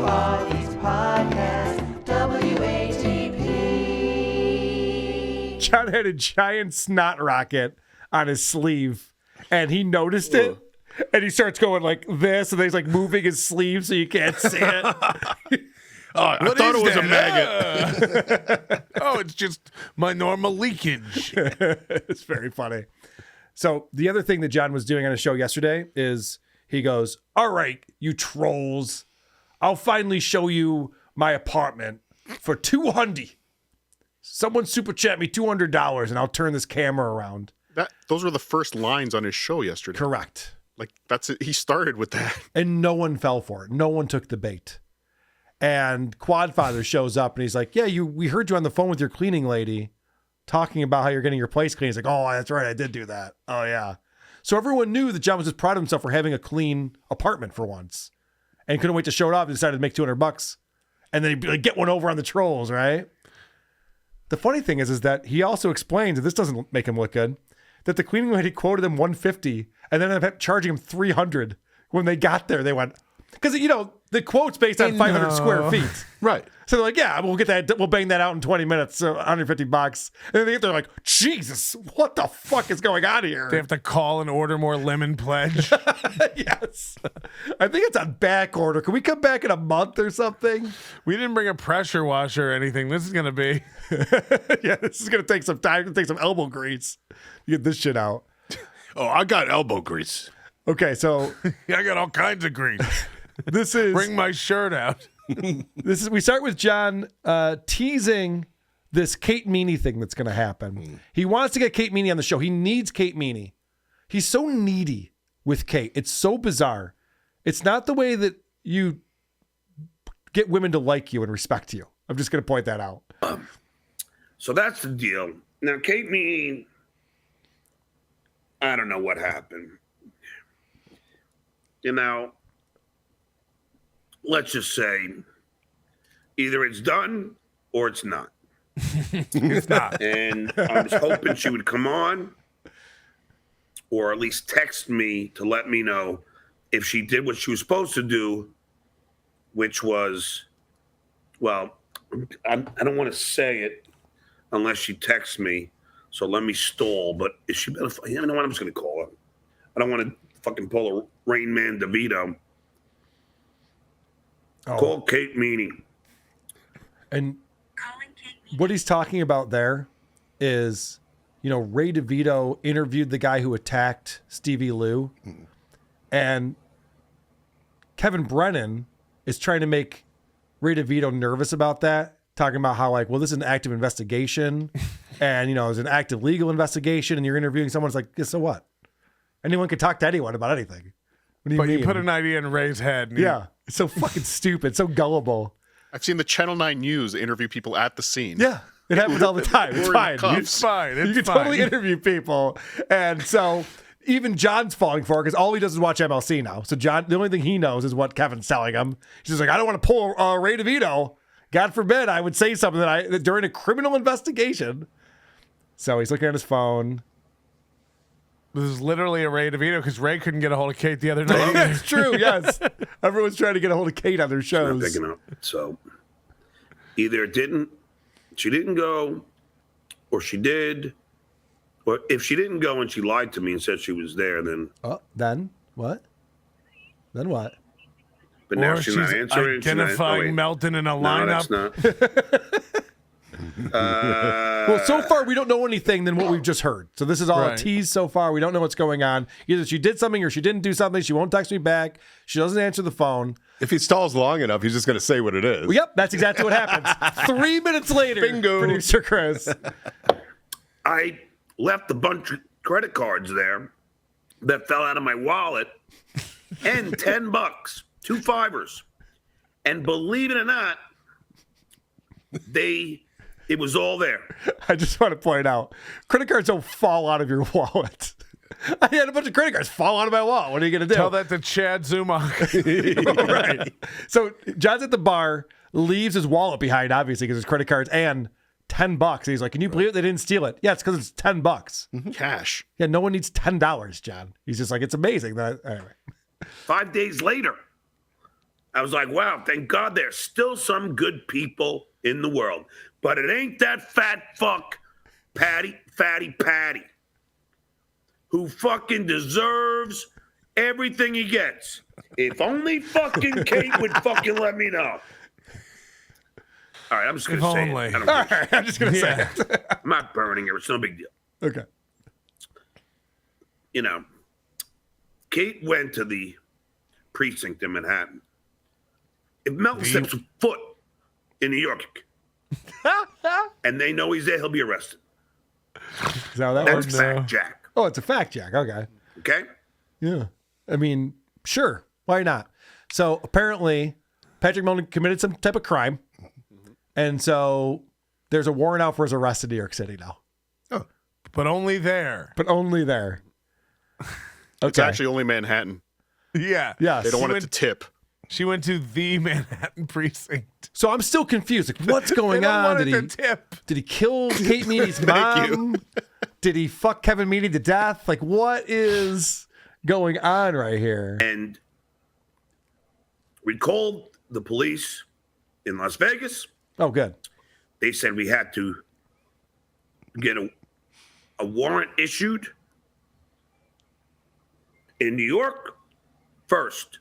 Podcast, WATP. John had a giant snot rocket on his sleeve, and he noticed it, and he starts going like this, and then he's like moving his sleeve so you can't see it. I thought it was a maggot. Oh, it's just my normal leakage. It's very funny. So the other thing that John was doing on his show yesterday is he goes, all right, you trolls, I'll finally show you my apartment for $200. Someone super chat me $200 and I'll turn this camera around. Those were the first lines on his show yesterday. Correct. Like, that's it. He started with that. And no one fell for it. No one took the bait. And Quadfather shows up and he's like, yeah, we heard you on the phone with your cleaning lady talking about how you're getting your place clean. He's like, oh, that's right. I did do that. Oh, yeah. So everyone knew that John was just proud of himself for having a clean apartment for once and couldn't wait to show it off. He decided to make $200 and then he'd like, get one over on the trolls, right? The funny thing is that he also explains, and this doesn't make him look good, that the cleaning lady quoted him $150 and then ended up charging him $300. When they got there, they went, because, the quote's based on 500 square feet. Right. So they're like, yeah, we'll get that. We'll bang that out in 20 minutes. So $150. And then they get there like, Jesus, what the fuck is going on here? They have to call and order more lemon pledge. Yes. I think it's on back order. Can we come back in a month or something? We didn't bring a pressure washer or anything. This is going to be. Yeah, this is going to take some time. It's going to take some elbow grease to get this shit out. Oh, I got elbow grease. Okay, so. I got all kinds of grease. This is. Bring my shirt out. We start with John teasing this Kate Meany thing that's going to happen. He wants to get Kate Meany on the show. He needs Kate Meany. He's so needy with Kate. It's so bizarre. It's not the way that you get women to like you and respect you. I'm just going to point that out. So that's the deal. Now, Kate Meany, I don't know what happened. Let's just say either it's done or it's not. It's not. And I was hoping she would come on or at least text me to let me know if she did what she was supposed to do, which was, well, I don't want to say it unless she texts me. So let me stall. But if she better, you know what? I'm just going to call her. I don't want to fucking pull a Rain Man DeVito. Call Kate Meany. And what he's talking about there is, Ray DeVito interviewed the guy who attacked Stevie Lou. And Kevin Brennan is trying to make Ray DeVito nervous about that, talking about how this is an active investigation and, it's an active legal investigation and you're interviewing someone. It's like, yeah, so what? Anyone can talk to anyone about anything. What do you mean? You put an idea in Ray's head. Yeah. It's so fucking stupid, so gullible. I've seen the Channel 9 News interview people at the scene. Yeah, it happens all the time. It's fine. It's fine. You can totally interview people. And so even John's falling for it because all he does is watch MLC now. So John, the only thing he knows is what Kevin's telling him. He's just like, I don't want to pull Ray DeVito. God forbid I would say something that during a criminal investigation. So he's looking at his phone. This is literally a Ray DeVito because Ray couldn't get a hold of Kate the other night. That's true, yes. Everyone's trying to get a hold of Kate on their shows. Picking up. So either she didn't go, or she did. Or if she didn't go and she lied to me and said she was there, then. Then what? Then what? But now or she's not answering. Identifying Melton in a lineup. No, that's not. Well, so far we don't know anything than what we've just heard. So this is all a tease so far. We don't know what's going on. Either she did something or she didn't do something. She won't text me back. She doesn't answer the phone. If he stalls long enough, he's just going to say what it is. Well, yep, that's exactly what happens. 3 minutes later, Bingo. Producer Chris. I left a bunch of credit cards there that fell out of my wallet and $10, 2 fivers. And believe it or not, it was all there. I just want to point out, credit cards don't fall out of your wallet. I had a bunch of credit cards fall out of my wallet. What are you going to do? Tell that to Chad Zumach. Right. So John's at the bar, leaves his wallet behind, obviously, because his credit cards and $10. And he's like, can you believe it? They didn't steal it. Yeah, it's because it's $10. Mm-hmm. Cash. Yeah, no one needs $10, John. He's just like, it's amazing. Anyway. 5 days later, I was like, wow, thank God there's still some good people in the world. But it ain't that fat fuck, Fatty Patty, who fucking deserves everything he gets. If only fucking Kate would fucking let me know. All right, I'm just going to say only. it. I don't All care. right, I'm just gonna say it. I'm not burning her. It's no big deal. Okay. You know, Kate went to the precinct in Manhattan. If Melton steps foot in New York and they know he's there, he'll be arrested. Is that how that That's works? fact, Jack. Oh, it's a fact, Jack. Okay. Okay? Yeah. I mean, sure. Why not? So apparently, Patrick Melton committed some type of crime. And so there's a warrant out for his arrest in New York City now. But only there. But only there. It's actually only Manhattan. Yeah. Yes. They don't want it to tip. She went to the Manhattan precinct. So I'm still confused. Like, what's going They don't on? want it to tip. Did he kill Kate Meany's Thank mom? Did he fuck Kevin Meany to death? Like, what is going on right here? And we called the police in Las Vegas. Oh, good. They said we had to get a warrant issued in New York first.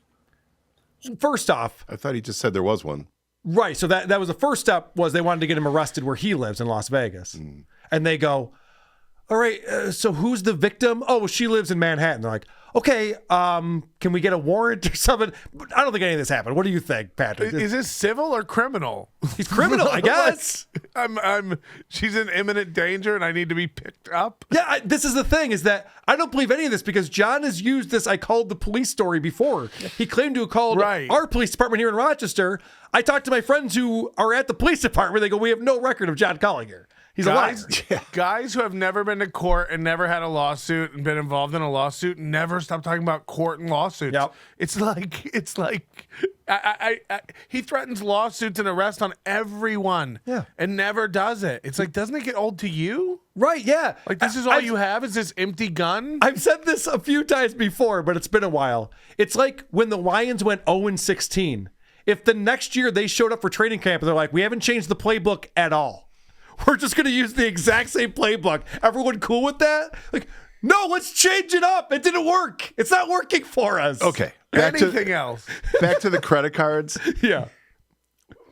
First off, I thought he just said there was one. right. So that was the first step, was they wanted to get him arrested where he lives in Las Vegas. And they go, all right, so who's the victim? Oh, she lives in Manhattan. They're like, okay, can we get a warrant or something? I don't think any of this happened. What do you think, Patrick? Is this civil or criminal? He's criminal, I guess. She's in imminent danger and I need to be picked up. Yeah, this is the thing, is that I don't believe any of this because John has used this I called the police story before. He claimed to have called our police department here in Rochester. I talked to my friends who are at the police department. They go, we have no record of John calling here. He's a liar. Guys who have never been to court and never had a lawsuit and been involved in a lawsuit never stop talking about court and lawsuits. Yep. It's like he threatens lawsuits and arrest on everyone. Yeah. And never does it. It's like, doesn't it get old to you? Right, yeah. Like, this is all you have is this empty gun? I've said this a few times before, but it's been a while. It's like when the Lions went 0-16. If the next year they showed up for training camp and they're like, we haven't changed the playbook at all. We're just going to use the exact same playbook. Everyone cool with that? Like, no, let's change it up. It didn't work. It's not working for us. Okay. Anything else? Back to the credit cards. Yeah.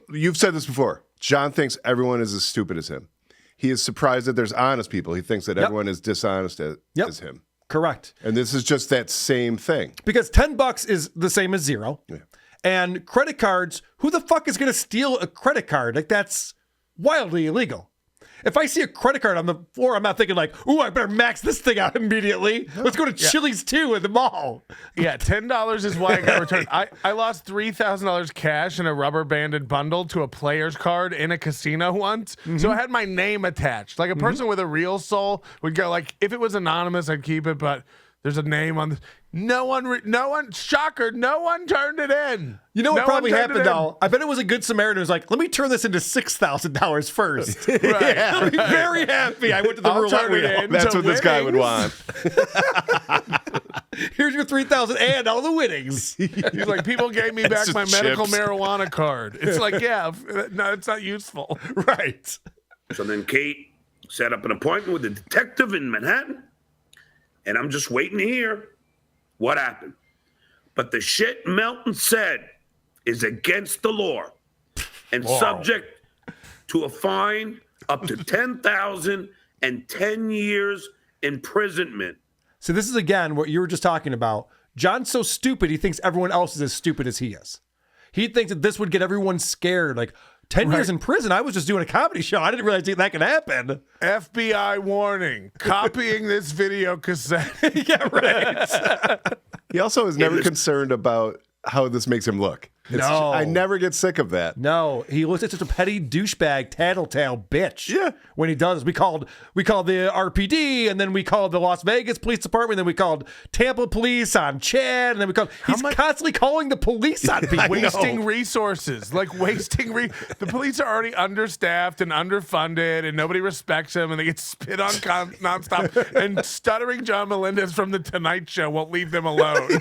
You've said this before. John thinks everyone is as stupid as him. He is surprised that there's honest people. He thinks that everyone is dishonest as him. Correct. And this is just that same thing. Because $10 is the same as zero. Yeah. And credit cards, who the fuck is going to steal a credit card? Like, that's wildly illegal. If I see a credit card on the floor, I'm not thinking like, ooh, I better max this thing out immediately. Let's go to Chili's too at the mall. Yeah, $10 is why I got returned. I lost $3,000 cash in a rubber banded bundle to a player's card in a casino once. So I had my name attached. Like a person with a real soul would go like, if it was anonymous, I'd keep it, but there's a name on the... No one, shocker, no one turned it in. You know what probably happened, in. though? I bet it was a good Samaritan who's like, let me turn this into $6,000 first. Right. I'll be very happy. I went to the I'll roulette turn it wheel. in. That's to what this guy would winnings. want. Here's your $3,000 and all the winnings. He's like, people gave me back It's my just medical chips. marijuana card. It's like, yeah, no, it's not useful. Right. So then Kate set up an appointment with a detective in Manhattan, and I'm just waiting to hear what happened. But the shit Melton said is against the law and subject to a fine up to $10,000 and 10 years imprisonment. So this is, again, what you were just talking about. John's so stupid, he thinks everyone else is as stupid as he is. He thinks that this would get everyone scared. Like, 10 years in prison? I was just doing a comedy show. I didn't realize that could happen. FBI warning, copying this video cassette. Yeah, right. He also is never concerned about how this makes him look. No. I never get sick of that. No, he looks like such a petty douchebag, tattletale bitch. Yeah. When he does, we called the RPD, and then we called the Las Vegas Police Department, then we called Tampa Police on Chad, and then we called. He's constantly calling the police on people. Wasting resources, like the police are already understaffed and underfunded, and nobody respects them, and they get spit on nonstop. And Stuttering John Melendez from the Tonight Show won't leave them alone.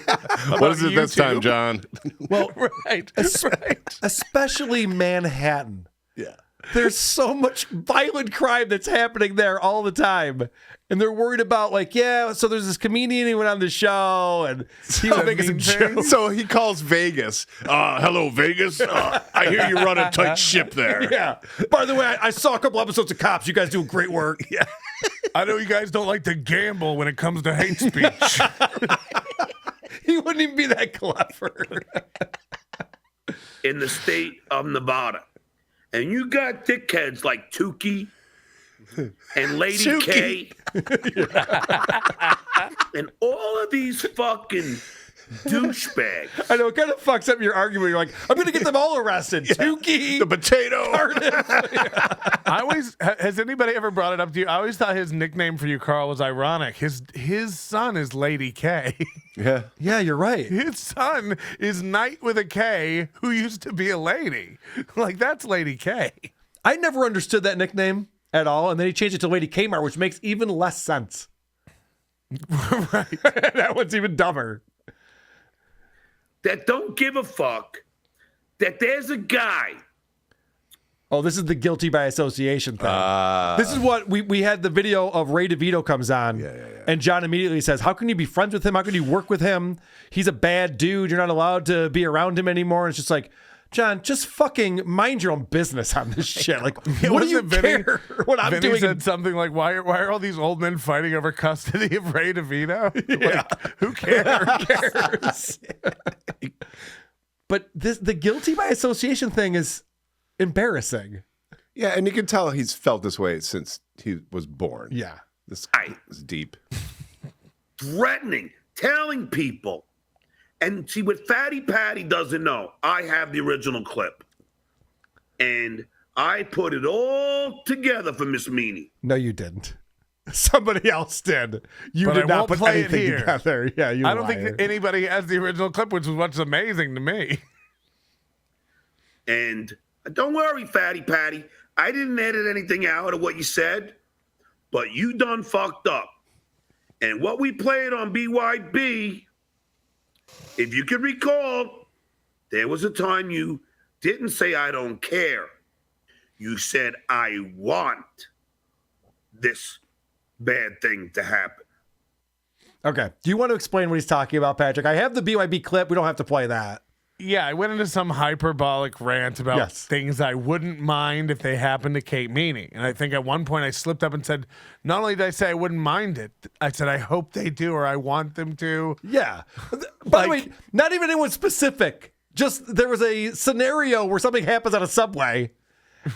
What is it this time, John? Well, Right. Right. Especially Manhattan. Yeah. There's so much violent crime that's happening there all the time. And they're worried about, like, so there's this comedian who went on the show and he was making some jokes. So he calls Vegas. Hello, Vegas. I hear you run a tight ship there. Yeah. By the way, I saw a couple episodes of Cops. You guys do great work. Yeah. I know you guys don't like to gamble when it comes to hate speech. He wouldn't even be that clever. In the state of Nevada. And you got dickheads like Tukey and Lady K. And all of these fucking douchebags. I know, it kind of fucks up your argument. You're like, I'm going to get them all arrested. Tukey. The potato. I always has anybody ever brought it up to you? I always thought his nickname for you, Carl, was ironic. His son is Lady K. Yeah. Yeah, you're right. His son is Knight with a K, who used to be a lady. Like, that's Lady K. I never understood that nickname at all. And then he changed it to Lady Kmart, which makes even less sense. Right. That one's even dumber. That don't give a fuck that there's a guy. Oh, this is the guilty by association thing. This is what we had the video of Ray DeVito comes on. And John immediately says, how can you be friends with him? How can you work with him? He's a bad dude. You're not allowed to be around him anymore. And it's just like, John, just fucking mind your own business on this shit. Like, what do you care what I'm Vinny doing? said something like, why are all these old men fighting over custody of Ray DeVito? Like, who cares? But the guilty by association thing is embarrassing. Yeah, and you can tell he's felt this way since he was born. Yeah. This is deep. Threatening, telling people. And see, what Fatty Patty doesn't know, I have the original clip. And I put it all together for Miss Meanie. No, you didn't. Somebody else did. You But did I not won't put play it anything here. together. Yeah, you I don't liar. think anybody has the original clip, which is what's amazing to me. And don't worry, Fatty Patty. I didn't edit anything out of what you said, but you done fucked up. And what we played on BYB, if you can recall, there was a time you didn't say, I don't care. You said, I want this bad thing to happen. Okay. Do you want to explain what he's talking about, Patrick? I have the BYB clip. We don't have to play that. Yeah, I went into some hyperbolic rant about things I wouldn't mind if they happened to Kate Meany. And I think at one point I slipped up and said, not only did I say I wouldn't mind it, I said I hope they do or I want them to. Yeah. By the way, not even anyone specific. Just there was a scenario where something happens on a subway.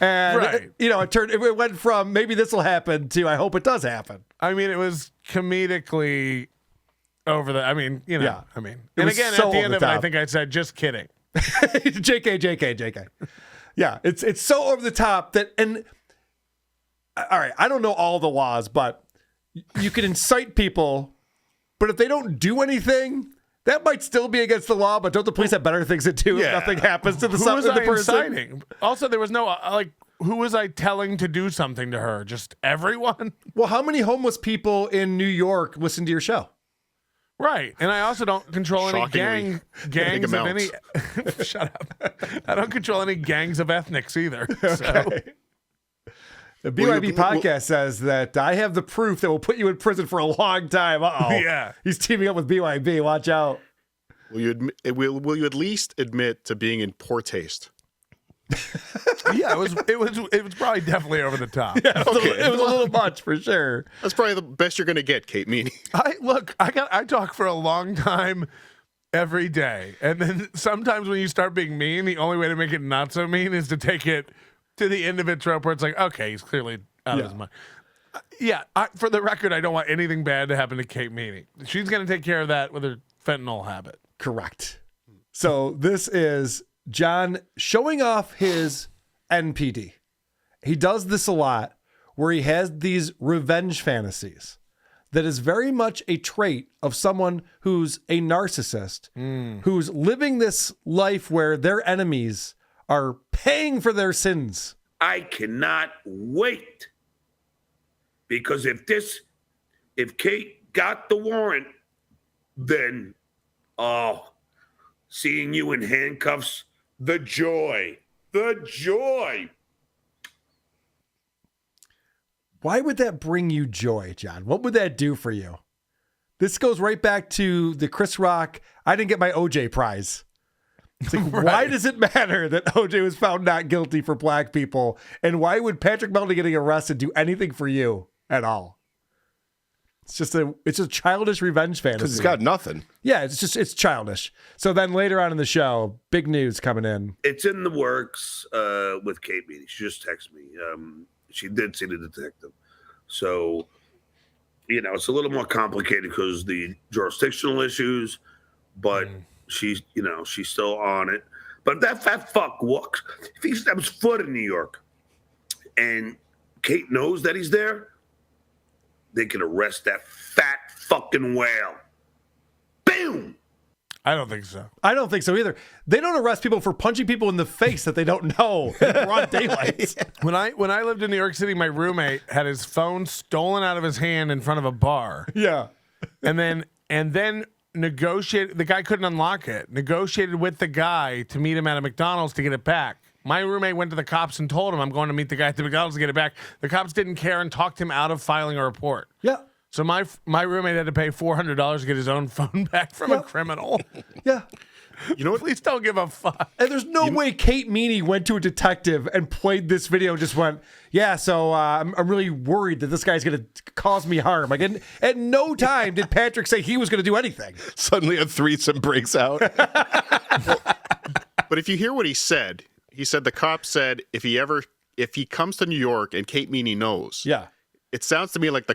And, it went from maybe this will happen to I hope it does happen. I mean, it was comedically over the, and again, so at the end of it, top. I think I said, just kidding. JK. Yeah, it's so over the top that, and all right, I don't know all the laws, but you can incite people, but if they don't do anything, that might still be against the law, but don't the police have better things to do if nothing happens to the person? Inciting? Also, there was no, who was I telling to do something to her? Just everyone? Well, how many homeless people in New York listen to your show? Right. And I also don't control any Shockingly, gangs of any. amounts. Shut up. I don't control any gangs of ethnics either. So. Okay. The BYB podcast says that I have the proof that will put you in prison for a long time. Uh-oh. Yeah. He's teaming up with BYB. Watch out. Will you at least admit to being in poor taste? Yeah, it was probably definitely over the top. Yeah, it was a little much for sure. That's probably the best you're going to get, Kate Meany. I talk for a long time every day. And then sometimes when you start being mean, the only way to make it not so mean is to take it to the end of it trope where it's like, okay, he's clearly out of his mind. For the record, I don't want anything bad to happen to Kate Meany. She's going to take care of that with her fentanyl habit. Correct. So this is John showing off his NPD. He does this a lot where he has these revenge fantasies that is very much a trait of someone who's a narcissist, who's living this life where their enemies are paying for their sins. I cannot wait. Because if Kate got the warrant, then, seeing you in handcuffs The joy. The joy. Why would that bring you joy, John? What would that do for you? This goes right back to the Chris Rock, I didn't get my OJ prize. It's like, why does it matter that OJ was found not guilty for black people? And why would Patrick Melton getting arrested do anything for you at all? It's a childish revenge fantasy. Because he's got nothing. Yeah, it's childish. So then later on in the show, big news coming in. It's in the works with Kate Beatty. She just texted me. She did see the detective. So, it's a little more complicated because the jurisdictional issues, but she's still on it. But if that fat fuck walks, if he steps foot in New York and Kate knows that he's there, they can arrest that fat fucking whale. Boom! I don't think so. I don't think so either. They don't arrest people for punching people in the face that they don't know in broad daylight. When I lived in New York City, my roommate had his phone stolen out of his hand in front of a bar. Yeah. And then negotiated. The guy couldn't unlock it. Negotiated with the guy to meet him at a McDonald's to get it back. My roommate went to the cops and told him, I'm going to meet the guy at the McDonald's to get it back. The cops didn't care and talked him out of filing a report. Yeah. So my roommate had to pay $400 to get his own phone back from a criminal. Yeah. You know what? Please don't give a fuck. And there's no way Kate Meany went to a detective and played this video and just went, yeah, so I'm really worried that this guy's going to cause me harm. Like, at no time did Patrick say he was going to do anything. Suddenly a threesome breaks out. But if you hear what he said the cop said if he comes to New York and Kate Meany knows. Yeah. It sounds to me like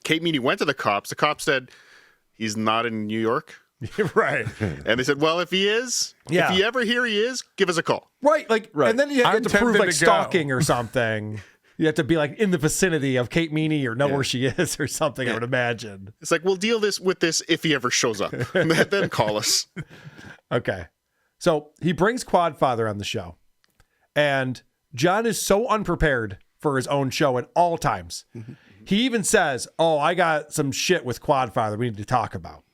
Kate Meany went to the cops. The cop said he's not in New York. Right. And they said, well, if he is, Yeah. if you ever hear he is, give us a call. Right. And then you have I'm to prove tempted like to go. stalking or something. You have to be like in the vicinity of Kate Meany or know where she is or something, I would imagine. It's like, we'll deal with this if he ever shows up. Then call us. Okay. So he brings Quadfather on the show. And John is so unprepared for his own show at all times. He even says, I got some shit with Quadfather we need to talk about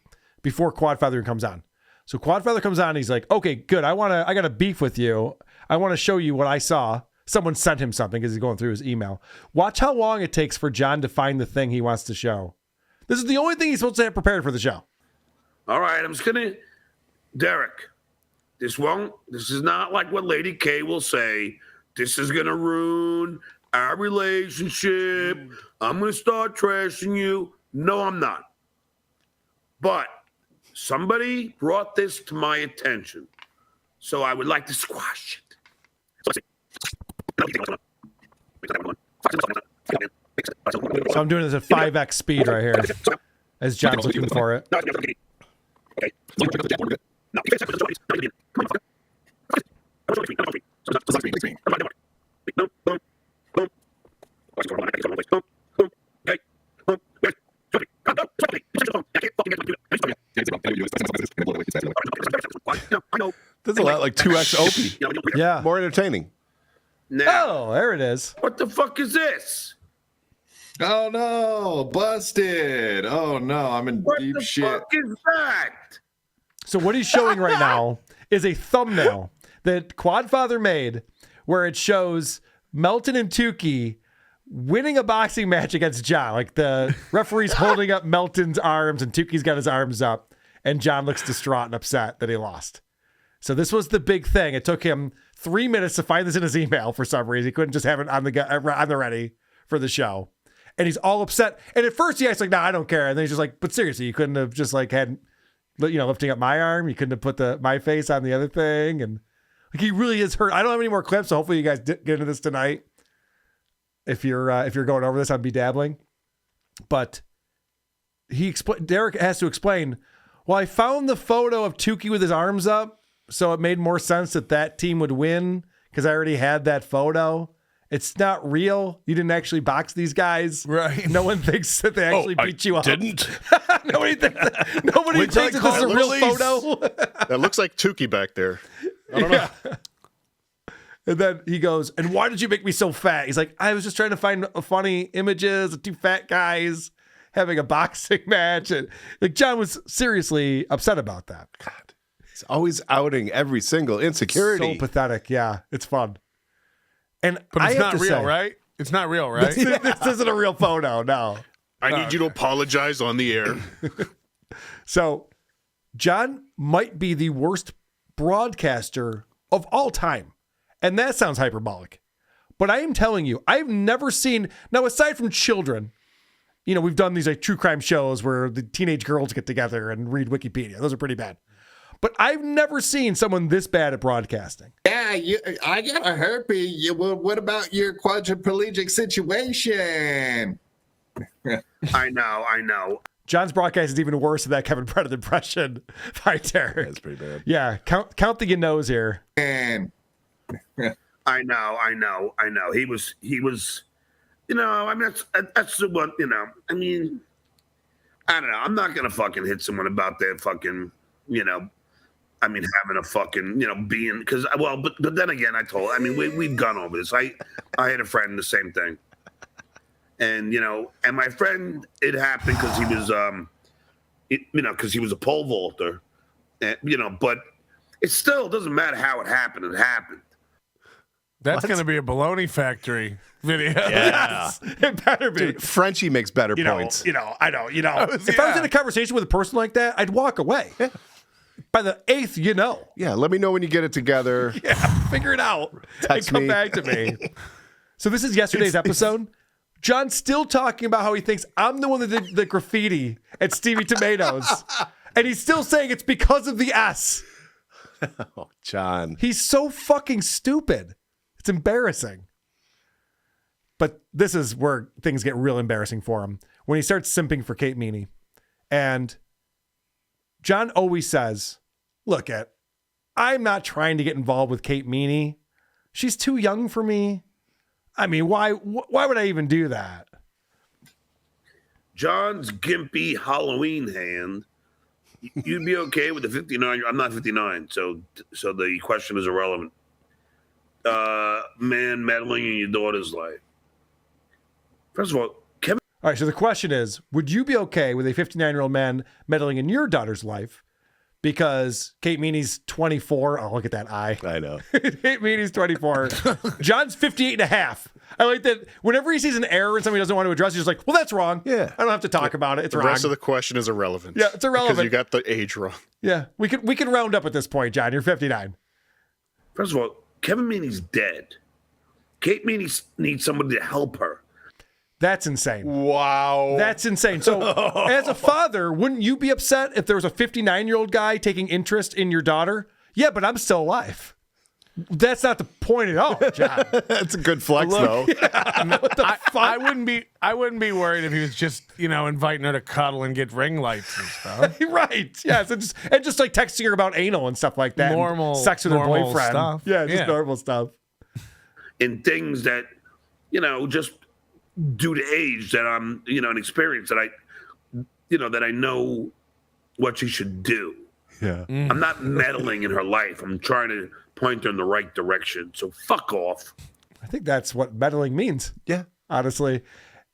before Quadfather comes on. So Quadfather comes on and he's like, okay, good. I got a beef with you. I want to show you what I saw. Someone sent him something because he's going through his email. Watch how long it takes for John to find the thing he wants to show. This is the only thing he's supposed to have prepared for the show. All right, I'm just gonna, Derek. This is not like what Lady K will say. This is gonna ruin our relationship. I'm gonna start trashing you. No, I'm not. But somebody brought this to my attention, so I would like to squash it. So I'm doing this at 5x speed right here as John's looking for it. That's a lot like 2X Opie. Yeah. More entertaining. Now, Oh, there it is. what the fuck is this? Oh no, busted. Oh no, I'm in What deep the shit. fuck is that? So what he's showing right now is a thumbnail that Quadfather made where it shows Melton and Tukey winning a boxing match against John. Like the referee's holding up Melton's arms and Tukey's got his arms up and John looks distraught and upset that he lost. So this was the big thing. It took him 3 minutes to find this in his email for some reason. He couldn't just have it on the ready for the show. And he's all upset. And at first he acts like, I don't care. And then he's just like, but seriously, you couldn't have just like had, lifting up my arm. You couldn't have put my face on the other thing. And like, he really is hurt. I don't have any more clips. So hopefully you guys get into this tonight. If you're going over this, I'd be dabbling. But Derek has to explain, well, I found the photo of Tukey with his arms up. So it made more sense that team would win because I already had that photo. It's not real. You didn't actually box these guys. Right. No one thinks that they actually beat you up. Didn't? Nobody thinks that this is a real photo. That looks like Tukey back there. I don't know. And then he goes, and why did you make me so fat? He's like, I was just trying to find funny images of two fat guys having a boxing match. And like John was seriously upset about that. God. He's always outing every single insecurity. So pathetic. Yeah, it's fun. And But I it's have not to real, say, right? It's not real, right? this isn't a real photo, no. I need you to apologize on the air. So, John might be the worst broadcaster of all time. And that sounds hyperbolic. But I am telling you, I've never seen, now aside from children, you know, we've done these like true crime shows where the teenage girls get together and read Wikipedia. Those are pretty bad. But I've never seen someone this bad at broadcasting. Yeah, I got a herpes. What about your quadriplegic situation? I know. John's broadcast is even worse than that Kevin Brennan impression by Derek. That's pretty bad. Yeah, count the nose here. And I know. He was. You know, I mean, that's what, you know. I mean, I don't know. I'm not gonna fucking hit someone about their fucking, you know. I mean, having a fucking, you know, being, because, well, but then again, we've gone over this. I had a friend, the same thing. And, you know, and my friend, it happened because he was, because he was a pole vaulter. And, you know, but it still doesn't matter how it happened. It happened. That's going to be a baloney factory video. Yeah. It better be. Dude, Frenchie makes better points. I know. If I was in a conversation with a person like that, I'd walk away. Yeah. By the 8th, you know. Yeah, let me know when you get it together. Yeah, figure it out. Text and come me. back to me. So this is yesterday's episode. John's still talking about how he thinks I'm the one that did the graffiti at Stevie Tomatoes. And he's still saying it's because of the S. Oh, John. He's so fucking stupid. It's embarrassing. But this is where things get real embarrassing for him. When he starts simping for Kate Meany. And John always says, look, I'm not trying to get involved with Kate Meany. She's too young for me. I mean, why would I even do that? John's gimpy Halloween hand. You'd be okay with the 59. I'm not 59, so the question is irrelevant. Man meddling in your daughter's life. First of all, Kevin. All right, so the question is, would you be okay with a 59-year-old man meddling in your daughter's life? Because Kate Meany's 24. Oh, look at that eye. I know. Kate Meany's 24. John's 58 and a half. I like that whenever he sees an error and somebody doesn't want to address it, he's just like, well, that's wrong. Yeah. I don't have to talk about it. It's The wrong. rest of the question is irrelevant. Yeah, it's irrelevant. Because you got the age wrong. Yeah, we can round up at this point, John. You're 59. First of all, Kevin Meany's dead. Kate Meany needs somebody to help her. That's insane. Wow. That's insane. So, as a father, wouldn't you be upset if there was a 59-year-old guy taking interest in your daughter? Yeah, but I'm still alive. That's not the point at all, John. That's a good flex, though. I wouldn't be worried if he was just, inviting her to cuddle and get ring lights and stuff. Right. Yes. And just like texting her about anal and stuff like that. Normal sex with her normal boyfriend. stuff. Yeah, just Yeah. normal stuff. In things that, just due to age that I'm, an experience that I know what she should do. Yeah. I'm not meddling in her life. I'm trying to point her in the right direction. So fuck off. I think that's what meddling means. Yeah. Honestly.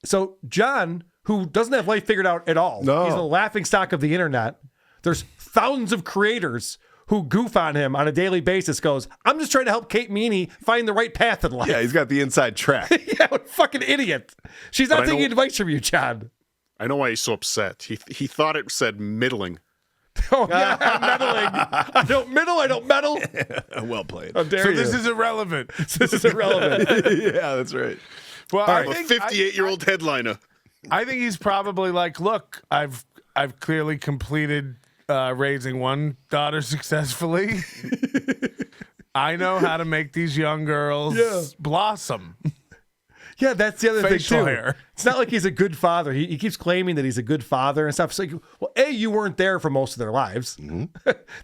So John, who doesn't have life figured out at all. No. He's a laughing stock of the internet. There's thousands of creators who goof on him on a daily basis, goes, I'm just trying to help Kate Meany find the right path in life. Yeah, he's got the inside track. Yeah, what a fucking idiot. She's not But I taking know- advice from you, John. I know why he's so upset. He thought it said middling. Oh, yeah, I'm meddling. I don't meddle. Well played. How dare So you. this is irrelevant. This is irrelevant. Yeah, that's right. Well, I'm a 58-year-old headliner. I think he's probably like, look, I've clearly completed raising one daughter successfully. I know how to make these young girls blossom. Yeah, that's the other Facial thing, too. hair. It's not like he's a good father. He keeps claiming that he's a good father and stuff. It's like, well, A, you weren't there for most of their lives.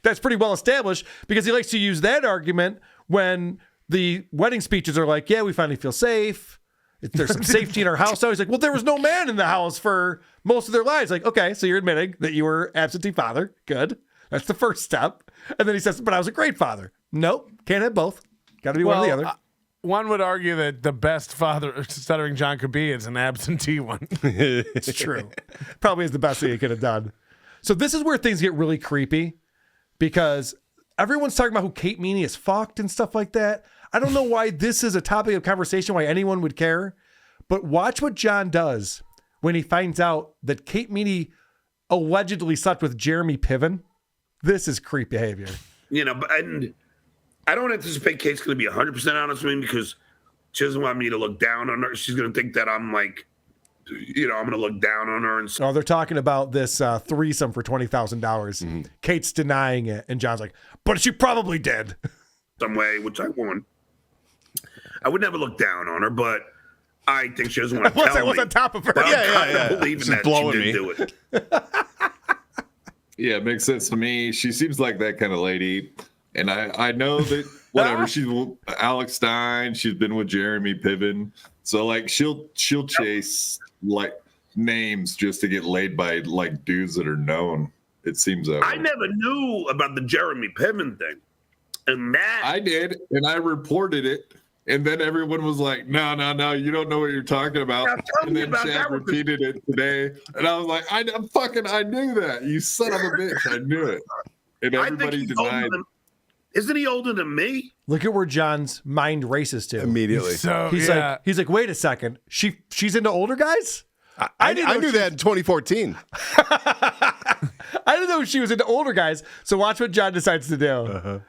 That's pretty well established because he likes to use that argument when the wedding speeches are like, yeah, we finally feel safe. There's some safety in our house. So he's like, well, there was no man in the house for most of their lives. Like, okay, so you're admitting that you were absentee father. Good. That's the first step. And then he says, but I was a great father. Nope, can't have both. Got to be one or the other. One would argue that the best father Stuttering John could be is an absentee one. It's true. Probably is the best thing he could have done. So this is where things get really creepy because everyone's talking about who Kate Meany is fucked and stuff like that. I don't know why this is a topic of conversation, why anyone would care. But watch what John does when he finds out that Kate Meany allegedly slept with Jeremy Piven. This is creep behavior. You know, but I don't anticipate Kate's going to be 100% honest with me because she doesn't want me to look down on her. She's going to think that I'm like, you know, I'm going to look down on her. And Oh, they're talking about this threesome for $20,000. Kate's denying it. And John's like, but she probably did. some way, which I won't. I would never look down on her, but I think she doesn't want to tell me. What's on top of her? But Yeah, I'm kind yeah. of believing She's that blowing she me. did do it. Yeah, it makes sense to me. She seems like that kind of lady. And I know that whatever, she's Alex Stein, she's been with Jeremy Piven. So like she'll chase like names just to get laid by like dudes that are known. It seems that I way. never knew about the Jeremy Piven thing. And that I did, and I reported it. And then everyone was like, no, you don't know what you're talking about. Now, tell And me then about Chad that one. repeated it today. And I was like, I knew that. You son of a bitch. I knew it. And I think everybody he's denied. older than, isn't he older than me? Look at where John's mind races to. Immediately. So He's like, wait a second. She's into older guys? I didn't know knew that in 2014. I didn't know she was into older guys. So watch what John decides to do.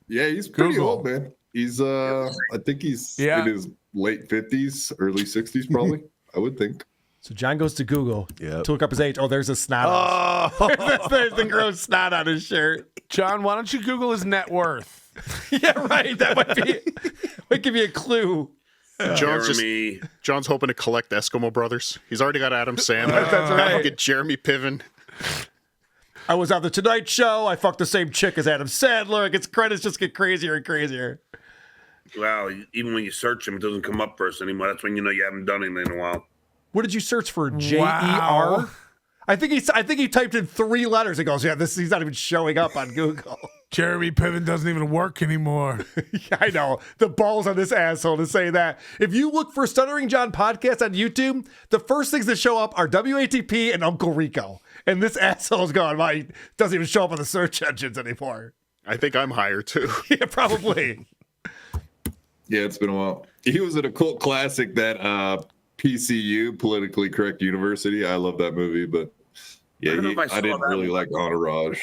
Yeah, he's pretty Google. old, man. He's I think he's Yeah. in his late 50s, early 60s, probably. I would think. So John goes to Google Yep. to look up his age. Oh, there's a snot. There's the gross snot on his shirt. John, why don't you Google his net worth? Yeah, right. That might give you a clue. John's hoping to collect Eskimo Brothers. He's already got Adam Sandler. That's right. Get Jeremy Piven. I was on the Tonight Show. I fucked the same chick as Adam Sandler. It gets credits just get crazier and crazier. Well, even when you search him, it doesn't come up first anymore. That's when you know you haven't done anything in a while. What did you search for? J-E-R? Wow. I think he typed in 3 letters and goes, yeah, he's not even showing up on Google. Jeremy Piven doesn't even work anymore. Yeah, I know. The balls on this asshole to say that. If you look for Stuttering John podcast on YouTube, the first things that show up are WATP and Uncle Rico. And this asshole's going, well, he doesn't even show up on the search engines anymore. I think I'm higher too. Yeah, probably. Yeah, it's been a while. He was in a cult classic, that PCU, Politically Correct University. I love that movie, but yeah, I don't know if I I saw didn't that really one. like Entourage.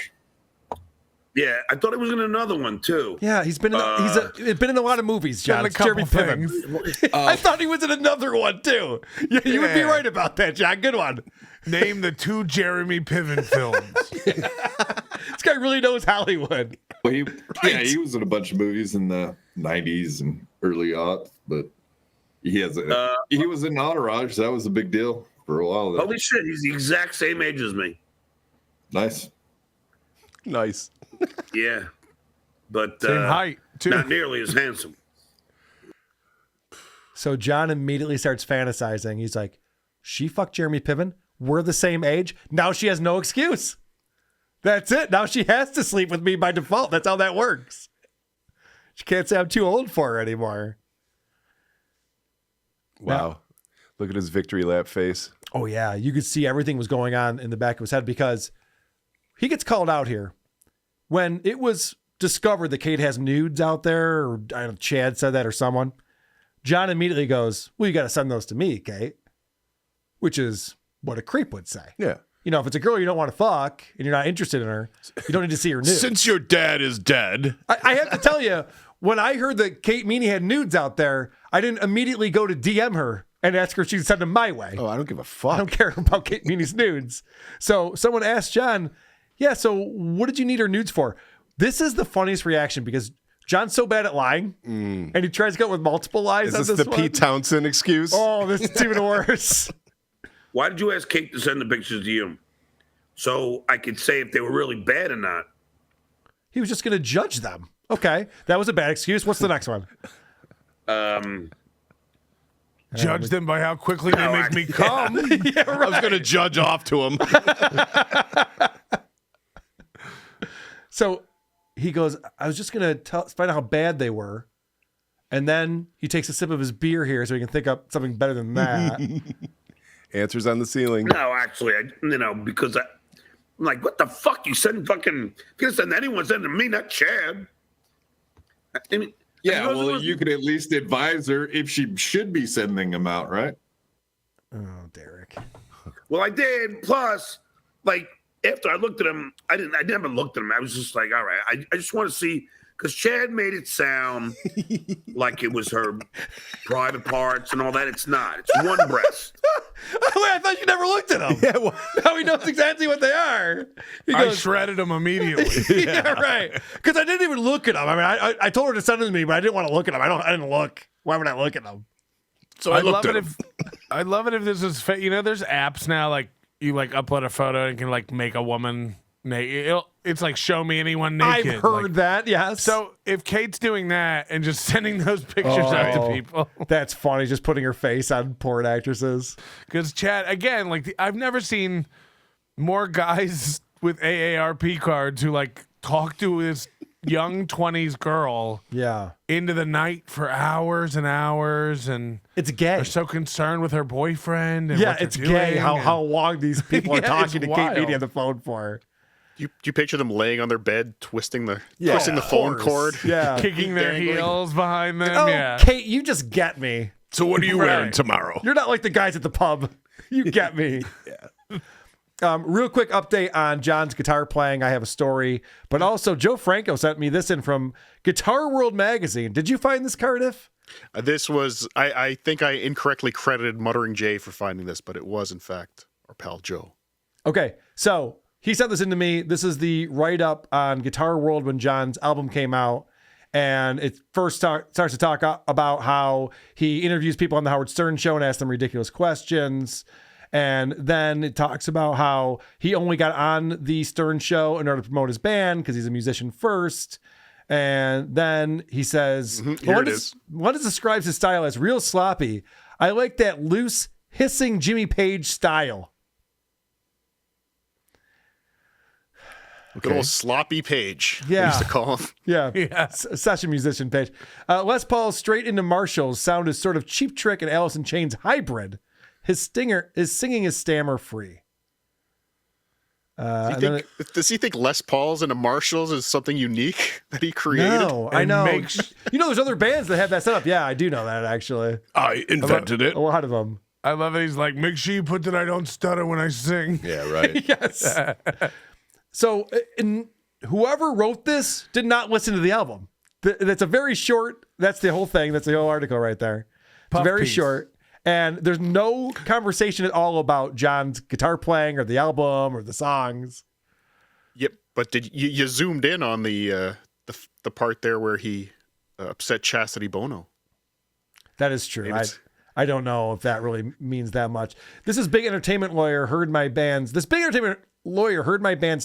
Yeah, I thought he was in another one too. Yeah, he's been in he's been in a lot of movies, John. Done a It's Jeremy couple Piven. things. I thought he was in another one too. Yeah, you would be Yeah. right about that, John. Good one. Name the 2 Jeremy Piven films. This guy really knows Hollywood. Well, he was in a bunch of movies in the 90s and early aughts, but he was in Entourage. That was a big deal for a while. There. Holy shit, he's the exact same age as me. Nice. Nice. Yeah. But Same height, too. not nearly as handsome. So John immediately starts fantasizing. He's like, she fucked Jeremy Piven. We're the same age. Now she has no excuse. That's it. Now she has to sleep with me by default. That's how that works. She can't say I'm too old for her anymore. Wow. Look at his victory lap face. Oh, yeah. You could see everything was going on in the back of his head because he gets called out here. When it was discovered that Kate has nudes out there, or I don't know, Chad said that or someone, John immediately goes, well, you got to send those to me, Kate, which is what a creep would say. Yeah. You know, if it's a girl you don't want to fuck and you're not interested in her, you don't need to see her nudes. Since your dad is dead. I have to tell you, when I heard that Kate Meany had nudes out there, I didn't immediately go to DM her and ask her if she'd send them my way. Oh, I don't give a I fuck. don't care about Kate Meany's nudes. So someone asked John, yeah, so what did you need her nudes for? This is the funniest reaction because John's so bad at lying and he tries to go with multiple lies. Is on this the one. Pete Townsend excuse? Oh, this is even worse. Why did you ask Kate to send the pictures to you? So I could say if they were really bad or not. He was just going to judge them. Okay, that was a bad excuse. What's the next one? Judge them by how quickly they make me come. Yeah, I was going to judge off to him. So he goes, I was just going to find out how bad they were. And then he takes a sip of his beer here so he can think up something better than that. Answers on the ceiling. No, actually, because I'm like, what the fuck? You send fucking, you can send anyone, send to me, not Chad. I mean, Yeah, and he goes, well, you could at least advise her if she should be sending them out, right? Oh, Derek. well, I did. Plus, like, after I looked at him, I never looked at him. I was just like, all right, I just want to see, because Chad made it sound like it was her private parts and all that. It's not. It's one breast. Wait, I thought you never looked at them. Yeah, well, Now he knows exactly what they are. He I goes, shredded them immediately. yeah, right. Because I didn't even look at them. I mean, I told her to send them to me, but I didn't want to look at them. I didn't look. Why would I look at them? so I looked love at it him. I love it if this is you know, there's apps now like you like upload a photo and can like make a woman naked. It's like show me anyone naked. I've heard like, that. Yes. So if Kate's doing that and just sending those pictures out to people, That's funny. Just putting her face on porn actresses. because Chad again, like I've never seen more guys with AARP cards who like talk to this young 20s girl Yeah. into the night for hours and hours, and It's gay. they're so concerned with her boyfriend. And Yeah, what they're it's doing, gay how and- long these people are Yeah, it's talking to Kate wild. Beatty on the phone for. Do you picture them laying on their bed, twisting the Of phone course. cord? Yeah. kicking their Dangling. heels behind them. Oh, Yeah. Kate, you just get me. So what are you wearing tomorrow? You're not like the guys at the pub. You get me. Real quick update on John's guitar playing. I have a story, but also Joe Franco sent me this in from Guitar World magazine. Did you find this, Cardiff? This was, I think I incorrectly credited Muttering Jay for finding this, but it was, in fact, our pal Joe. Okay, so he sent this in to me. This is the write-up on Guitar World when John's album came out. And it first starts to talk about how he interviews people on the Howard Stern show and asks them ridiculous questions. And then it talks about how he only got on the Stern show in order to promote his band because he's a musician first. And then he says, Here it is. Lundis describes his style as real sloppy. I like that loose, hissing Jimmy Page style. Good old sloppy Page. Yeah. We used to call him. Yeah, such a musician Page. Les Paul's straight into Marshall's sound is sort of Cheap Trick and Alice in Chains hybrid. His singing is stammer free. Does he think Les Paul's and a Marshall's is something unique that he created? No, I And know. makes- You know, there's other bands that have that setup. Yeah, I do know that actually. I invented it. A lot of them. I love it. He's like, make sure you put that I don't stutter when I sing. Yeah, right. Yes. So, whoever wrote this did not listen to the album. That's a very short. That's the whole thing. That's the whole article right there. It's Puff very piece. short. And there's no conversation at all about John's guitar playing or the album or the songs. Yep. But did you zoomed in on the part there where he upset Chastity Bono? That is true. Maybe it's- I don't know if that really means that much. This big entertainment lawyer heard my band's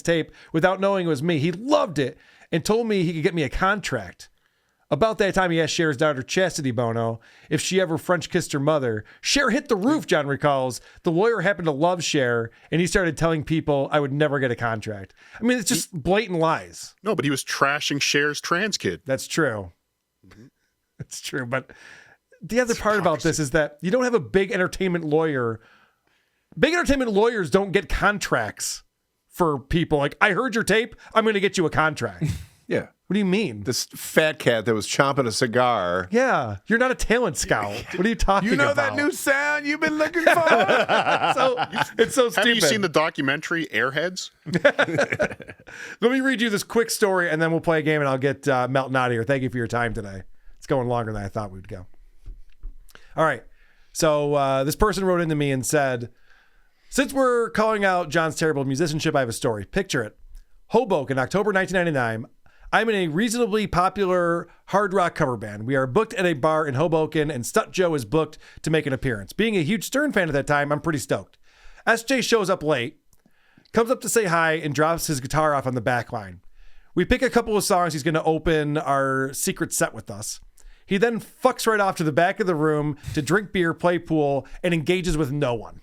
tape without knowing it was me. He loved it and told me he could get me a contract. About that time, he asked Cher's daughter, Chastity Bono, if she ever French kissed her mother. Cher hit the roof, John recalls. The lawyer happened to love Cher, and he started telling people I would never get a contract. I mean, it's just blatant lies. No, but he was trashing Cher's trans kid. That's true. It's true. But the other part about this is that you don't have a big entertainment lawyer. Big entertainment lawyers don't get contracts for people. Like, I heard your tape, I'm going to get you a contract. Yeah. What do you mean? This fat cat that was chomping a cigar. Yeah, you're not a talent scout. What are you talking You know about? that new sound you've been looking for? It's so stupid. Haven't you seen the documentary Airheads? Let me read you this quick story, and then we'll play a game, and I'll get Melton out of here. Thank you for your time today. It's going longer than I thought we'd go. All right. So this person wrote into me and said, since we're calling out John's terrible musicianship, I have a story. Picture it. Hoboken, October 1999. I'm in a reasonably popular hard rock cover band. We are booked at a bar in Hoboken, and Stut Joe is booked to make an appearance. Being a huge Stern fan at that time, I'm pretty stoked. SJ shows up late, comes up to say hi, and drops his guitar off on the back line. We pick a couple of songs. He's going to open our secret set with us. He then fucks right off to the back of the room to drink beer, play pool, and engages with no one.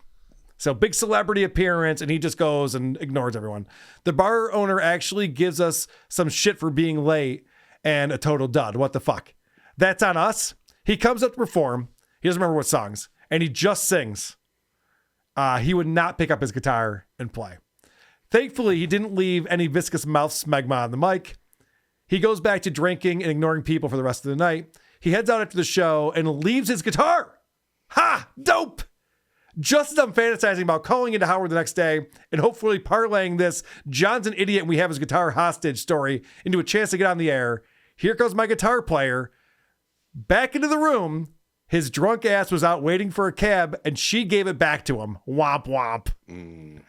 So big celebrity appearance, and he just goes and ignores everyone. The bar owner actually gives us some shit for being late and a total dud. What the fuck? That's on us. He comes up to perform. He doesn't remember what songs, and he just sings. He would not pick up his guitar and play. Thankfully, he didn't leave any viscous mouth smegma on the mic. He goes back to drinking and ignoring people for the rest of the night. He heads out after the show and leaves his guitar. Ha! Dope! Just as I'm fantasizing about calling into Howard the next day and hopefully parlaying this John's an idiot and we have his guitar hostage story into a chance to get on the air, here comes my guitar player back into the room. His drunk ass was out waiting for a cab and she gave it back to him. Womp womp.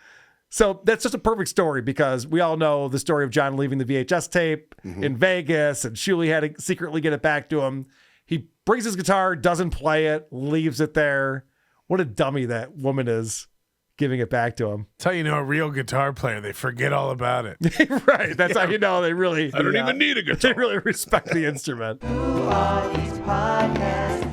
So that's just a perfect story because we all know the story of John leaving the VHS tape in Vegas and Shuli had to secretly get it back to him. He brings his guitar, doesn't play it, leaves it there. What a dummy that woman is, giving it back to him. That's how you know a real guitar player. They forget all about it. Right. That's how you know they really... I don't even need a guitar. They really respect the instrument. Who are these podcasts?